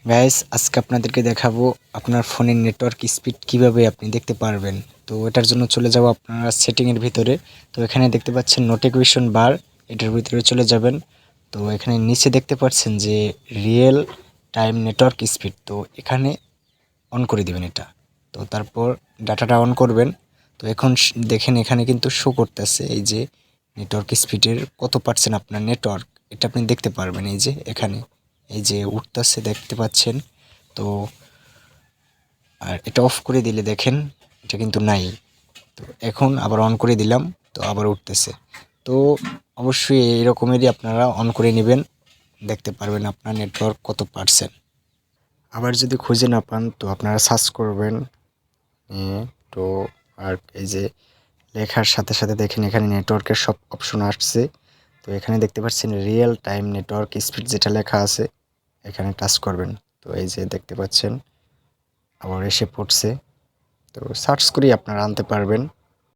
Guys আজকে আপনাদেরকে দেখাবো আপনার ফোনের নেটওয়ার্ক স্পিড কিভাবে আপনি দেখতে পারবেন। তো এটার জন্য চলে যাব আপনারা সেটিং এর ভিতরে। তো এখানে দেখতে পাচ্ছেন নোটিফিকেশন বার, এটার ভিতরে চলে যাবেন। তো এখানে নিচে দেখতে পাচ্ছেন যে রিয়েল টাইম নেটওয়ার্ক স্পিড, তো এখানে অন করে দিবেন এটা। তো তারপর ডাটাটা অন করবেন। তো এখন দেখেন এখানে কিন্তু শো করতেছে এই যে নেটওয়ার্ক স্পিডের কত পার্সেন্ট আপনার নেটওয়ার্ক, এটা আপনি দেখতে পারবেন এই যে এখানে এই যে উঠতেছে দেখতে পাচ্ছেন। তো আর এটা অফ করে দিলে দেখেন এটা কিন্তু নাই। তো এখন আবার অন করে দিলাম, তো আবার উঠতেছে। তো অবশ্যই এই রকমেরই আপনারা অন করে নেবেন, দেখতে পারবেন আপনার নেটওয়ার্ক কত পার্সেন্ট। আবার যদি খুঁজে না পান তো আপনারা সার্চ করবেন। তো আর এই যে লেখার সাথে সাথে দেখেন এখানে নেটওয়ার্কের সব অপশন আসছে। তো এখানে দেখতে পাচ্ছেন রিয়েল টাইম নেটওয়ার্ক স্পিড যেটা লেখা আছে এখানে টাচ করবেন। তো এই যে দেখতে পাচ্ছেন আবার এসে পড়ছে। তো সার্চ করেই আপনারা আনতে পারবেন।